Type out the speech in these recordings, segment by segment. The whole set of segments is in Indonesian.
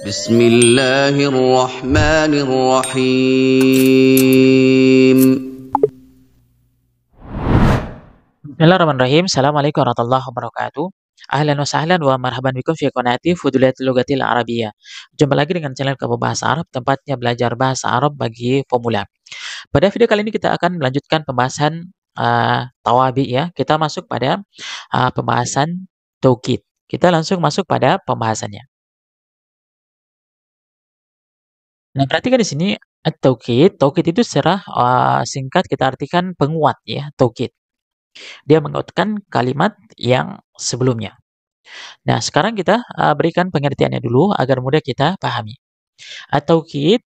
بسم الله الرحمن الرحيم. Bismillahirrahmanirrahim. Assalamualaikum warahmatullahi wabarakatuh. Ahlan wa sahlan wa marhaban bikum fi qanaati Fuduliyatul Lughatil Arabiyyah. Jumpa lagi dengan channel Kamu Bahasa Arab, tempatnya belajar bahasa Arab bagi pemula. Pada video kali ini kita akan melanjutkan pembahasan tawabi ya. Kita masuk pada pembahasan taukid. Kita langsung masuk pada pembahasannya. Nah, perhatikan di sini at-taukid. Taukid itu secara singkat kita artikan penguat ya, taukid. Dia menguatkan kalimat yang sebelumnya. Nah, sekarang kita berikan pengertiannya dulu agar mudah kita pahami. At-taukid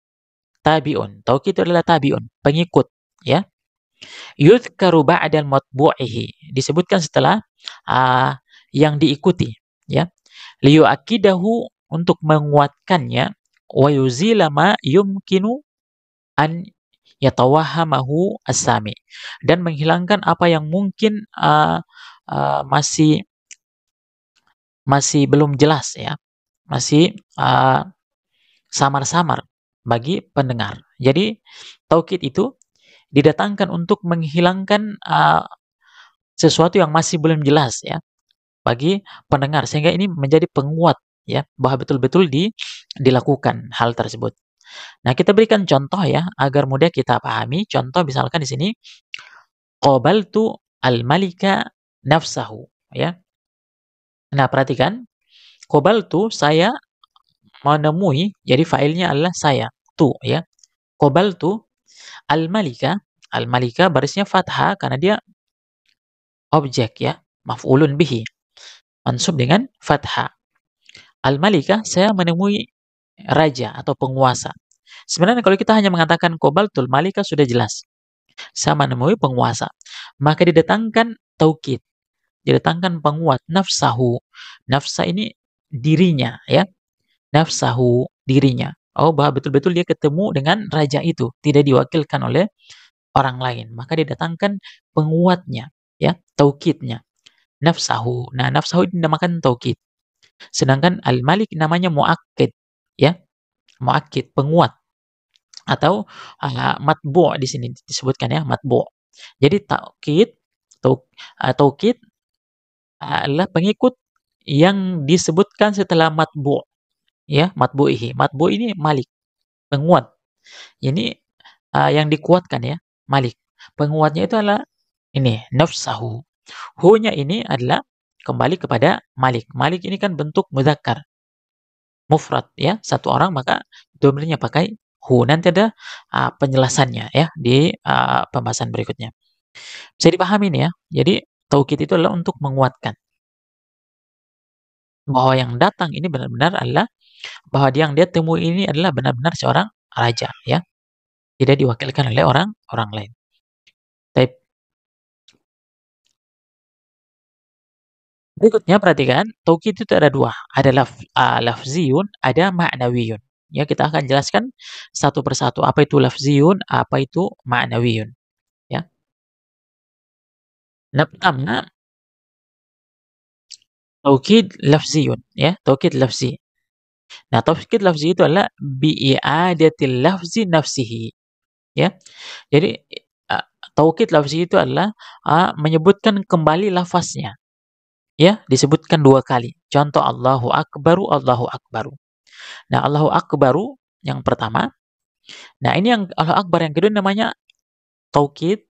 tabi'un. Taukid itu adalah tabi'un, pengikut, ya. Yudhkaru ba'dal matbu'ihi. Disebutkan setelah yang diikuti, ya. Liyu'akidahu, untuk menguatkannya, wa yuzila ma yumkinu an yatawahamahu as-sami. Dan menghilangkan apa yang mungkin masih belum jelas ya, masih samar-samar bagi pendengar. Jadi taukid itu didatangkan untuk menghilangkan sesuatu yang masih belum jelas ya bagi pendengar, sehingga ini menjadi penguat ya bahwa betul-betul dilakukan hal tersebut. Nah, kita berikan contoh ya agar mudah kita pahami. Contoh misalkan di sini qabaltu al-malika nafsahu ya. Nah, perhatikan, qabaltu, saya menemui, jadi failnya adalah saya, tu ya. Qabaltu al-malika, al-malika barisnya fathah karena dia objek ya, maf'ulun bihi, mansub dengan fathah. Al-malika, saya menemui raja atau penguasa. Sebenarnya kalau kita hanya mengatakan qabaltul malika sudah jelas. Saya menemui penguasa. Maka didatangkan taukid, didatangkan penguat, nafsahu. Nafsa ini dirinya ya. Nafsahu, dirinya. Oh, bahwa betul-betul dia ketemu dengan raja itu, tidak diwakilkan oleh orang lain. Maka didatangkan penguatnya, ya, taukidnya. Nafsahu. Nah, nafsahu dinamakan taukid. Sedangkan al-malik namanya muakkid, ya. Muakkid, penguat. Atau matbu' di sini disebutkan ya, matbu'. Jadi taukid adalah pengikut yang disebutkan setelah matbu', ya, matbu'ihi. Matbu' ini malik, penguat. Ini yang dikuatkan ya, malik. Penguatnya itu adalah ini, nafsahu. Hu-nya ini adalah kembali kepada malik. Malik ini kan bentuk mudzakkar, mufrad ya, satu orang, maka domirnya pakai hu. Nanti ada penjelasannya ya di pembahasan berikutnya. Bisa dipahami nih ya. Jadi taukid itu adalah untuk menguatkan bahwa yang datang ini benar-benar adalah, bahwa yang dia temui ini adalah benar-benar seorang raja ya. Tidak diwakilkan oleh orang lain. Baik. Berikutnya perhatikan, taukid itu ada dua, ada lafziyun, ada ma'nawiyun. Ya, kita akan jelaskan satu persatu apa itu lafziyun, apa itu ma'nawiyun. Ya. Nah, pertama taukid lafziyun, ya, taukid lafzi. Nah, taukid lafzi itu adalah bi'i'adatil lafzi nafsihi. Ya. Jadi taukid lafzi itu adalah menyebutkan kembali lafaznya. Ya, disebutkan dua kali. Contoh Allahu Akbaru, Allahu Akbaru. Nah, Allahu Akbaru yang pertama. Nah, ini yang Allahu Akbar yang kedua namanya taukid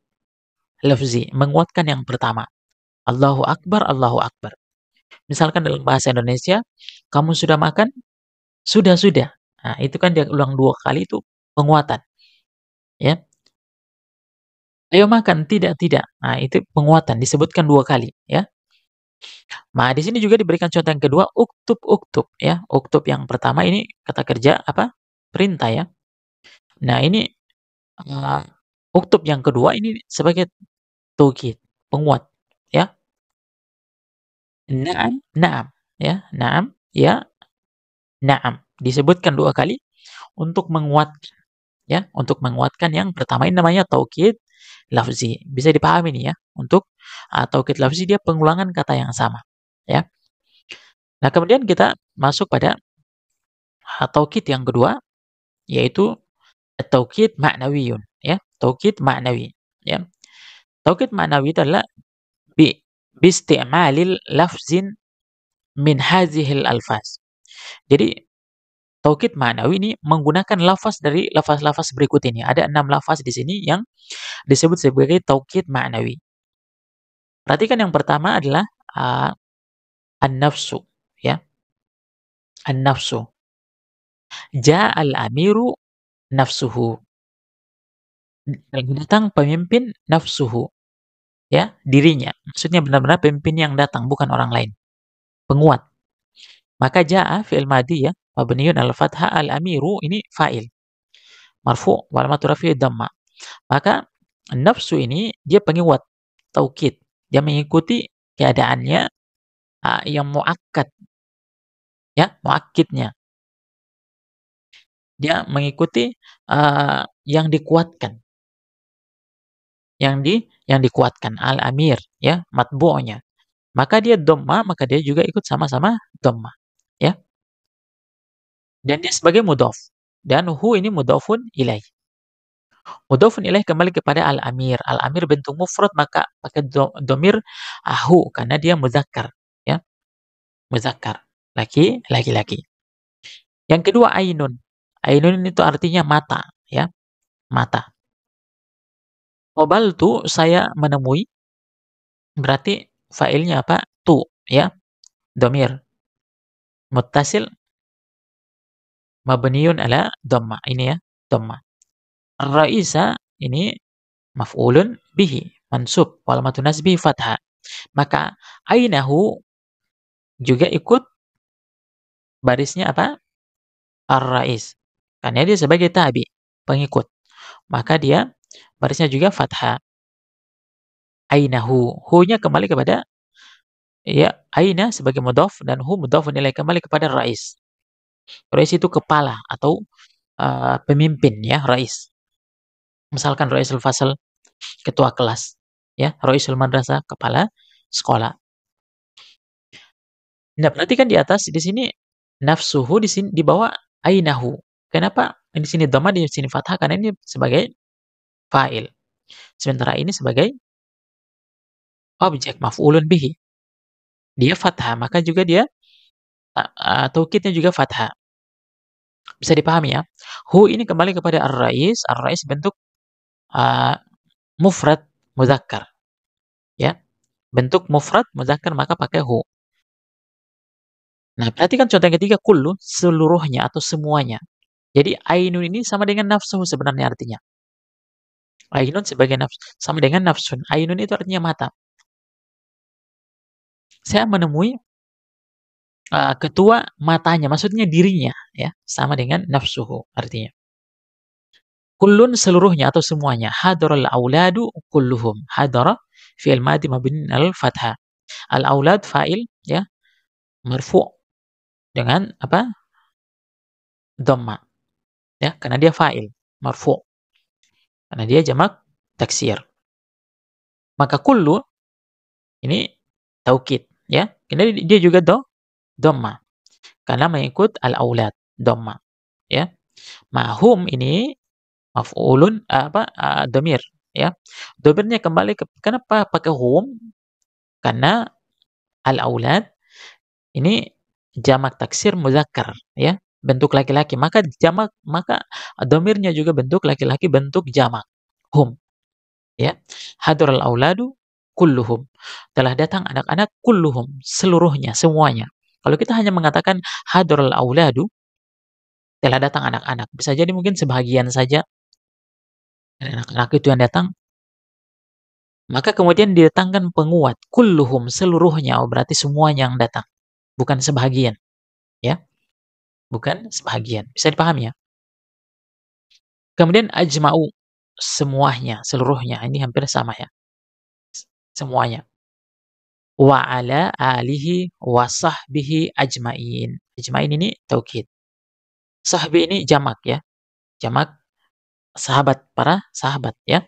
lafzi, menguatkan yang pertama. Allahu Akbar, Allahu Akbar. Misalkan dalam bahasa Indonesia, kamu sudah makan? Sudah, sudah. Nah, itu kan dia ulang dua kali, itu penguatan. Ya. Ayo makan, tidak, tidak. Nah, itu penguatan, disebutkan dua kali, ya. Nah, di sini juga diberikan contoh yang kedua, uktub, uktub, ya. Uktub yang pertama ini kata kerja apa? Perintah, ya. Nah, ini uktub yang kedua ini sebagai taukid, penguat, ya. Na'am, na'am, ya. Na'am, ya. Na'am. Disebutkan dua kali untuk menguatkan, ya, untuk menguatkan yang pertama. Ini namanya taukid lafzi. Bisa dipahami nih ya. Untuk taukid lafzi dia pengulangan kata yang sama, ya. Nah, kemudian kita masuk pada taukid yang kedua yaitu taukid ma'nawiyun, ya, taukid ma'nawi, ya. Taukid ma'nawi itu adalah bi biisti'malil lafzin min hazihil alfaz. Jadi taukid ma'nawi ini menggunakan lafaz dari lafaz-lafaz berikut ini. Ada 6 lafaz di sini yang disebut sebagai taukid ma'nawi. Perhatikan yang pertama adalah an-nafsu, ya. An-nafsu. Ja'al amiru nafsuhu. Datang pemimpin nafsuhu, ya, dirinya. Maksudnya benar-benar pemimpin yang datang, bukan orang lain. Penguat. Maka ja'a fi'il madhi, ya, mabniun al fathah, al-amiru ini fa'il. Marfu' wa alamatu rafi'i dhamma. Maka nafsu ini dia penguat, taukid. Dia mengikuti keadaannya yang muakkad, ya, muakkidnya. Dia mengikuti yang dikuatkan. Yang dikuatkan al-amir, ya, matbu'nya. Maka dia dhamma, maka dia juga ikut sama-sama dhamma, ya. Dan dia sebagai mudhaf. Dan hu ini mudhafun ilaih. Mudhafun ilaih kembali kepada al-amir. Al-amir bentuk mufrad maka pakai dhamir hu karena dia muzakkar, ya. Muzakkar. Laki-laki. Yang kedua ainun. Ainun itu artinya mata, ya. Mata. Qabaltu saya menemui, berarti fa'ilnya apa? Tu, ya. Dhamir muttasil mabniun ala dhamma. Ini ya, dhamma. Ar-raisa ini maf'ulun bihi, mansub, walamatun nasbi fathah. Maka ainahu juga ikut barisnya apa? Ar-rais. Karena dia sebagai tabi, pengikut. Maka dia barisnya juga fathah. Ainahu. Hu-nya kembali kepada, ya, aina sebagai mudhaf dan hu mudhaf nilai kembali kepada rais. Rais itu kepala atau pemimpin, ya, rais. Misalkan raisul fasal, ketua kelas, ya, raisul madrasah, kepala sekolah. Nah, perhatikan di atas di sini nafsuhu, di sini di bawah ainahu. Kenapa di sini dhamma, di sini fathah? Karena ini sebagai fa'il. Sementara ini sebagai objek maf'ulun bihi. Dia fathah, maka juga dia taukidnya juga fathah. Bisa dipahami, ya? Hu ini kembali kepada ar-rais. Ar-rais bentuk mufrad muzakkar, ya. Bentuk mufrad muzakkar maka pakai hu. Nah, perhatikan contoh yang ketiga, kullu, seluruhnya atau semuanya. Jadi ainun ini sama dengan nafsu sebenarnya artinya. Ainun sebagai nafsu sama dengan nafsun. Ainun itu artinya mata. Saya menemui ketua matanya, maksudnya dirinya, ya, sama dengan nafsuhu artinya. Kullun seluruhnya atau semuanya. Hadaral auladu kulluhum. Hadara fi'il madhi mabni al fathah. Al aulad fa'il, ya, marfu' dengan apa? Dhamma. Ya, karena dia fa'il, marfu'. Karena dia jamak taksir. Maka kullu ini taukid, ya. Karena dia juga dhamma. Karena mengikut al-aulad, dhamma, ya. Mahum ini maf'ulun dhamir, ya. Dhamirnya kembali ke, kenapa pakai hum? Karena al-aulad ini jamak taksir muzakkar, ya. Bentuk laki-laki, maka dhamirnya juga bentuk laki-laki, bentuk jamak hum, ya. Hadaral auladu kulluhum. Telah datang anak-anak kulluhum, seluruhnya, semuanya. Kalau kita hanya mengatakan hadaral auladu, telah datang anak-anak, bisa jadi mungkin sebahagian saja anak-anak itu yang datang. Maka kemudian didatangkan penguat kulluhum, seluruhnya, berarti semuanya yang datang, bukan sebahagian, ya. Bukan sebahagian. Bisa dipahami, ya? Kemudian ajma'u, semuanya, seluruhnya. Ini hampir sama, ya. Semuanya. Wa ala alihi wa sahbihi ajma'in. Ajma'in ini taukid. Sahbi ini jamak, ya. Jamak sahabat, para sahabat, ya.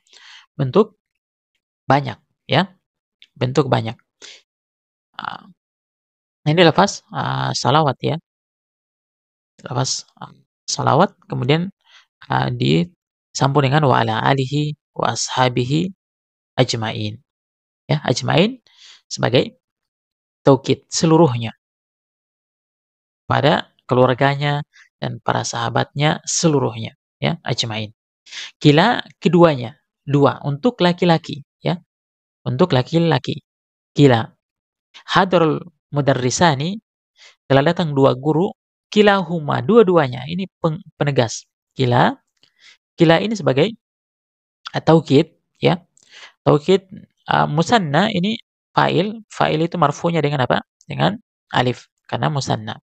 Bentuk banyak, ya. Bentuk banyak. Ini lafaz salawat, ya. lafaz salawat, kemudian disambung dengan wa ala alihi wa ashabihi ajmain. Ya, ajmain sebagai taukid seluruhnya, pada keluarganya dan para sahabatnya seluruhnya, ya, ajmain. Kila keduanya, dua untuk laki-laki, ya, untuk laki-laki. Kila hadarul mudarrisani, telah datang dua guru, kilahuma, dua-duanya. Ini penegas. Kila, kila ini sebagai taukid, ya. Taukid musanna ini fa'il, fa'il itu marfu'nya dengan apa? Dengan alif, karena musanna.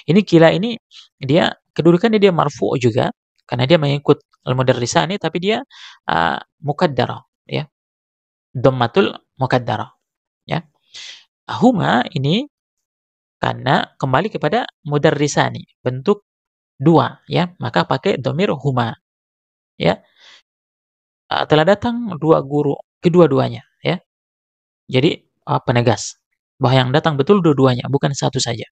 Ini kila ini dia kedudukannya dia marfu' juga karena dia mengikut al-mudarrisani, tapi dia muqaddarah, ya. Dhammatul muqaddarah, ya. Huma ini karena kembali kepada mudarrisani, bentuk dua, ya, maka pakai dhamir huma, ya. Telah datang dua guru, kedua-duanya, ya. Jadi penegas bahwa yang datang betul dua-duanya, bukan satu saja.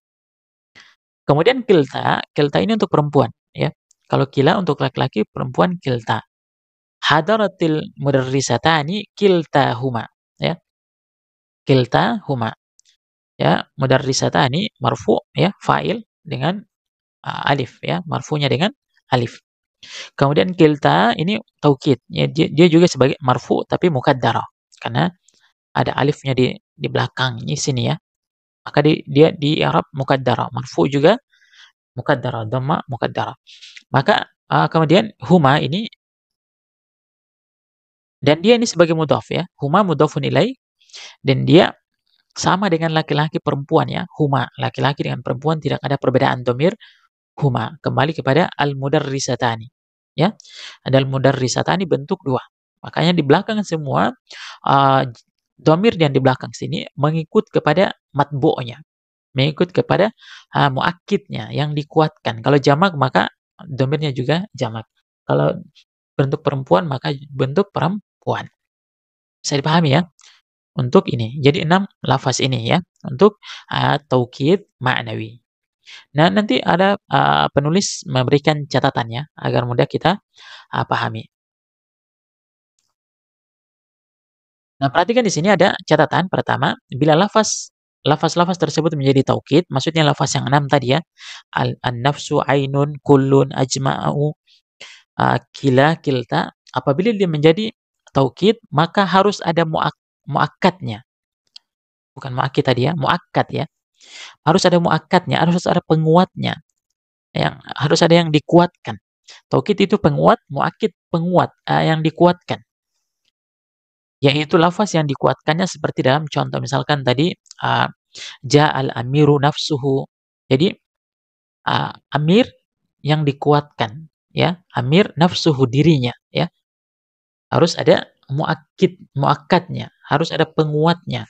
Kemudian kilta, kilta ini untuk perempuan, ya. Kalau kila untuk laki-laki, perempuan kilta. Hadaratil mudarrisatani kiltahuma, ya. Kiltahuma, ya. Mudarrisatani marfu, ya, fa'il dengan alif, ya, marfunya dengan alif. Kemudian kilta ini taukid, ya, dia juga sebagai marfu tapi muqaddarah karena ada alifnya di belakang ini sini, ya. Maka dia di i'rab muqaddarah, marfu juga muqaddarah, dhamma muqaddarah. Maka kemudian huma ini, dan dia ini sebagai mudhaf, ya. Huma mudhafun ilaih, dan dia sama dengan laki-laki perempuan, ya. Huma laki-laki dengan perempuan tidak ada perbedaan dhamir huma, kembali kepada al-mudarrisatani, ya. Ada al-mudarrisatani bentuk dua. Makanya di belakang semua dhamir yang di belakang sini mengikut kepada matbu'nya, mengikut kepada muakkidnya yang dikuatkan. Kalau jamak maka dhamirnya juga jamak. Kalau bentuk perempuan maka bentuk perempuan. Bisa dipahami, ya? Untuk ini. Jadi 6 lafaz ini, ya, untuk taukid ma'nawi. Nah, nanti ada penulis memberikan catatannya agar mudah kita pahami. Nah, perhatikan di sini ada catatan pertama, bila lafaz-lafaz tersebut menjadi taukid, maksudnya lafaz yang 6 tadi, ya. An-nafsu, ainun, kullun, ajma'u, kila, kilta, apabila dia menjadi taukid, maka harus ada muakkadnya. Bukan muakkid tadi, ya, muakkad, ya. Harus ada muakkadnya, harus ada penguatnya. Harus ada yang dikuatkan. Taukid itu penguat, muakkid penguat, yang dikuatkan. Yaitu lafaz yang dikuatkannya seperti dalam contoh misalkan tadi ja'al amiru nafsuhu. Jadi amir yang dikuatkan, ya. Amir nafsuhu, dirinya, ya. Harus ada muakkadnya, harus ada penguatnya,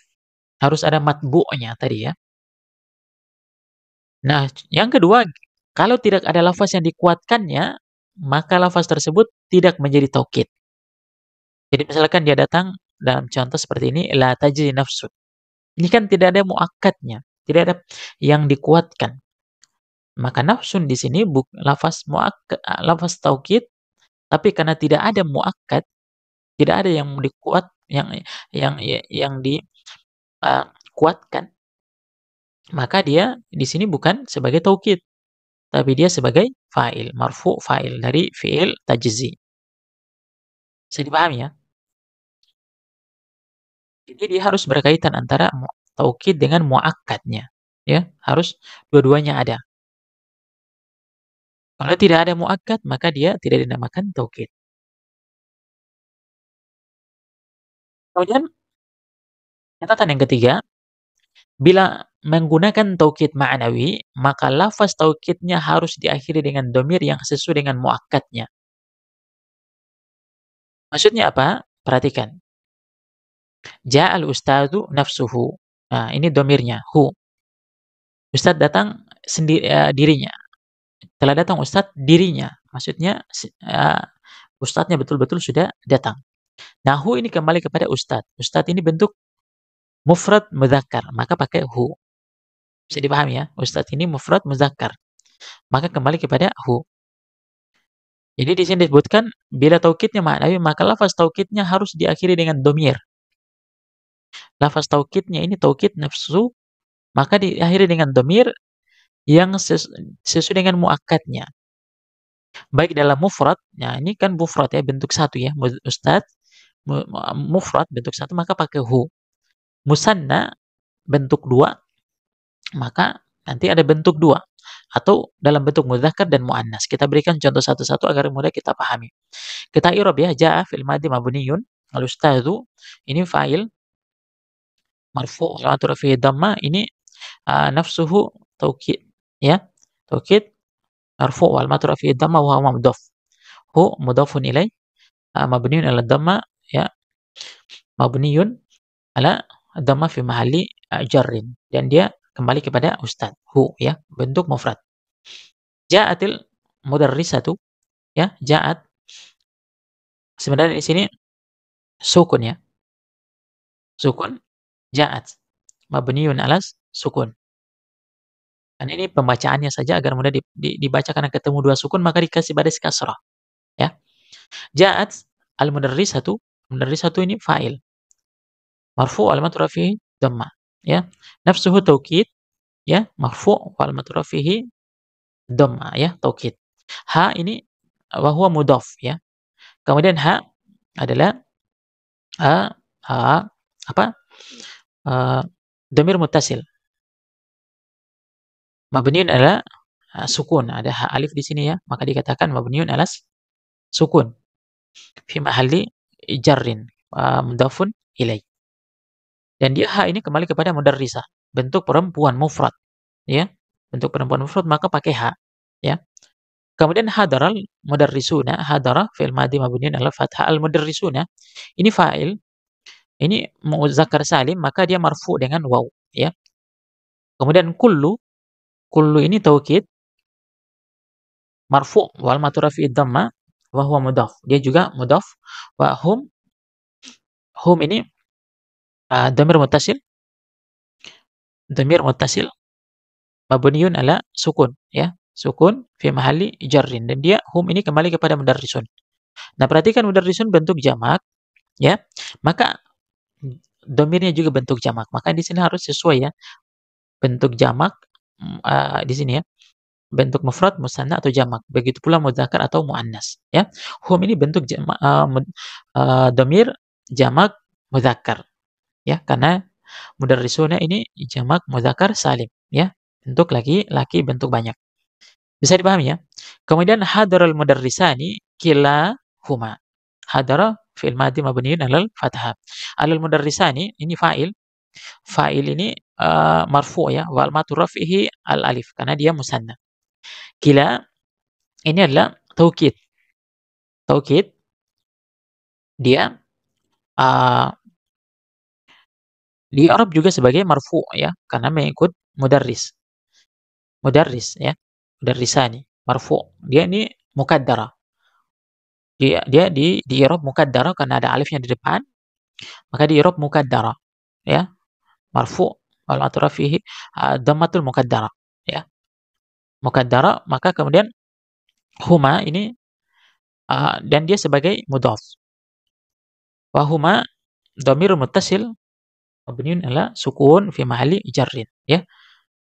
harus ada matbu'nya tadi, ya. Nah, yang kedua, kalau tidak ada lafaz yang dikuatkannya, maka lafaz tersebut tidak menjadi taukid. Jadi misalkan dia datang dalam contoh seperti ini, la tajri nafsun. Ini kan tidak ada muakkadnya, tidak ada yang dikuatkan. Maka nafsun di sini lafaz lafaz taukid, tapi karena tidak ada muakkad, tidak ada yang dikuat, yang dikuatkan, maka dia di sini bukan sebagai taukid, tapi dia sebagai fa'il, marfu fa'il dari fi'il tajzi. Bisa dipahami, ya? Jadi dia harus berkaitan antara taukid dengan muakkadnya, ya. Harus dua-duanya ada. Kalau tidak ada muakkad, maka dia tidak dinamakan taukid. Kemudian catatan yang ketiga, bila menggunakan taukid ma'nawi, maka lafaz taukidnya harus diakhiri dengan dhamir yang sesuai dengan muakkadnya. Maksudnya apa? Perhatikan. Ja'al ustadzu nafsuhu. Nah, ini dhamirnya, hu. Ustadz datang dirinya. Telah datang ustadz dirinya. Maksudnya ustadznya betul-betul sudah datang. Nah, hu ini kembali kepada ustadz. Ustadz ini bentuk mufrad mudzakkar, maka pakai hu. Bisa dipahami, ya? Ustadz ini mufrad mudzakkar. maka kembali kepada hu. Jadi di sini disebutkan bila taukidnya ma'nawi maka lafaz taukidnya harus diakhiri dengan domir. Lafaz taukidnya ini taukid nafsu maka diakhiri dengan domir yang sesuai dengan muakkadnya. Baik dalam mufrad, nah ini kan mufrad ya bentuk satu ya, Ustaz, mufrad bentuk satu maka pakai hu. Musanna bentuk dua maka nanti ada bentuk dua atau dalam bentuk mudzakkar dan muannas. Kita berikan contoh satu-satu agar mudah kita pahami. Kita i'rab ya, jaa fil madhi mabniyun, al-ustadzu ini fa'il marfu' wa rafi'i dhamma ini nafsuhu taukid ya. Taukid marfu' wal matru fi dhamma wa huwa mudhaf. Hu mudhafun ilaih mabniun ala dhamma ya. Mabniun ala dhamma fi mahalli jarrin dan dia kembali kepada ustaz hu ya, bentuk mufrad. Ja'atil mudarrisatu ya, ja'at sebenarnya di sini sukun ya. Sukun ja'at mabniun alas sukun. Dan ini pembacaannya saja agar mudah dibaca karena ketemu dua sukun maka dikasih baris kasrah ya. Ja'at al-mudarrisatu, mudarrisatu ini fa'il. Marfu' alamat rafihi dhamma ya. Nafsuhu taukid ya, marfu' wa alamat rafihi dhamma ya, taukid. Ha ini wa huwa mudhaf ya. Kemudian ha adalah apa? Dhamir muttasil. Mabniun ala sukun. Ada ha alif di sini ya, maka dikatakan mabniun alas sukun. Fi mahalli jarrin mudhafun ilaih. Dan dia ha ini kembali kepada mudarrisah, bentuk perempuan mufrad ya. Bentuk perempuan mufrad maka pakai ha ya. Kemudian hadaral mudarrisuna, hadara fi'il madhi mabniun ala fathah. Al mudarrisuna ini fa'il, ini muzakkar salim maka dia marfu dengan waw ya. Kemudian kullu ini taukid marfu wal matura fi dhamma wa huwa mudhaf. Dia juga mudhaf wa hum ini dhamir muttasil mabniun ala sukun ya. Sukun fi mahalli jarrin dan dia hum ini kembali kepada mudarrisun. Nah, perhatikan mudarrisun bentuk jamak ya. Maka domirnya juga bentuk jamak. Maka di sini harus sesuai ya. Bentuk jamak di sini ya. Bentuk mufrad, musanna atau jamak. Begitu pula mudzakkar atau muannas ya. Hum ini bentuk jamak domir jamak mudzakkar ya, karena mudarrisuna ini jamak mudzakkar salim ya. Bentuk laki-laki bentuk banyak. Bisa dipahami ya? Kemudian hadaral mudarrisani kilahuma. Hadara fi'il madhi mabniun alal fathah. Alal mudarrisani ini fa'il. Fa'il ini marfu' ya, wal matu rafihi al alif karena dia musanna. Kila ini adalah taukid. Taukid dia di Arab juga sebagai marfu' ya, karena mengikut mudarris. Mudarris ya. Mudarrisani marfu'. Dia ini mukaddara. Dia di i'rab mukaddara karena ada alifnya di depan, maka di i'rab mukaddara ya. Marfu' wal atraf fihi dhammatul mukaddara ya. Mukaddara maka kemudian huma ini dan dia sebagai mudhaf. Wa huma dhamir muttasil mabniun ala sukun fi mahalli jarrin ya.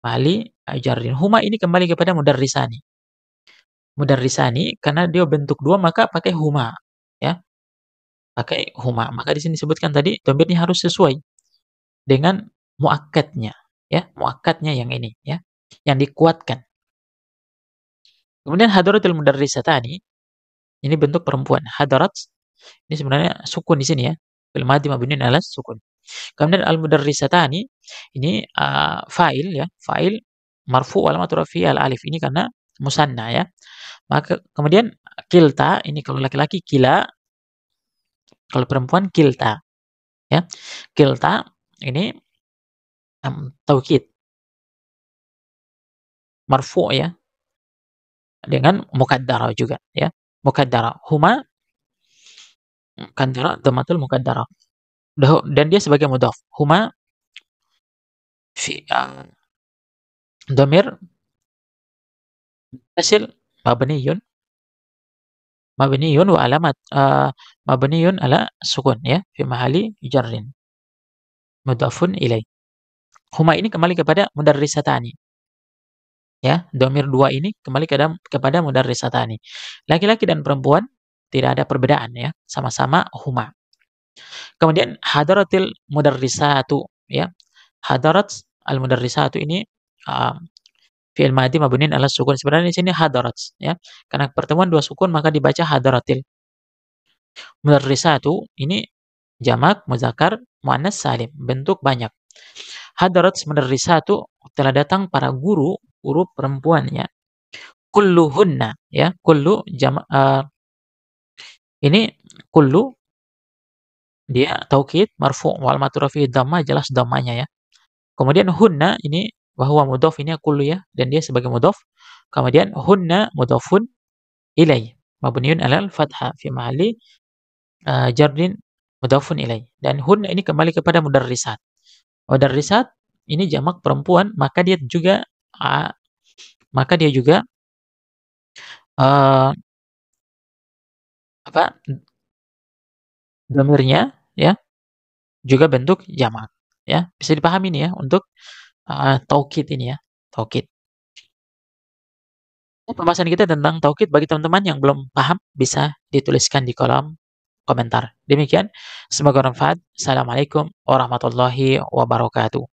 Mahalli jarrin. Huma ini kembali kepada mudarrisani. Mudarrisani karena dia bentuk dua maka pakai huma ya. Pakai huma. Maka di sini disebutkan tadi dhamirnya harus sesuai dengan muakkadnya ya, muakkadnya yang ini ya, yang dikuatkan. Kemudian hadaratul mudarrisatani ini bentuk perempuan. Hadarat ini sebenarnya sukun di sini ya. Fil madhi mabniun ala sukun. Kemudian al mudarrisatani ini fa'il ya, fa'il marfu wal matu rafi al alif ini karena musanna ya. Maka kemudian kilta ini kalau laki-laki kila, kalau perempuan kilta ya. Kilta ini taukid marfu ya dengan mukaddara juga ya. Mukaddara huma mukaddara dhammatul mukaddara dan dia sebagai mudhaf. Huma fi dhamir hasil mabniyun mabniyun wa alamat mabniyun ala sukun ya, fi mahalli jarrin, mudhafun ilaih. Huma ini kembali kepada mudarrisatani. Ya, domir dua ini kembali kepada mudarrisatani. Laki-laki dan perempuan tidak ada perbedaan ya, sama-sama huma. Kemudian hadaratil mudarrisatu ya. Hadarat al mudarrisatu ini uh, fi'il madhi mabniun ala sukun. Sebenarnya di sini hadarat ya. Karena pertemuan dua sukun maka dibaca hadaratil. Mudarrisatu ini jamak muzakkar muannas salim, bentuk banyak. Hadarat mudarrisatu telah datang para guru perempuannya. Kulluhunna ya, kullu ini kullu dia taukid marfu wal matrufi dhamma, jelas dhammanya ya. Kemudian hunna ini bahwa mudhaf ini kullu ya, dan dia sebagai mudhaf. Kemudian hunna mudhafun ilai mabniun alal fathah fi mahalli jarrin mudhafun ilai. Dan hunna ini kembali kepada mudarrisat. Mudarrisat ini jamak perempuan, maka dia juga apa dhamirnya ya juga bentuk jamak ya. Bisa dipahami nih ya untuk taukid ini ya, taukid. Pembahasan kita tentang taukid bagi teman-teman yang belum paham bisa dituliskan di kolom komentar. Demikian, semoga bermanfaat. Assalamualaikum warahmatullahi wabarakatuh.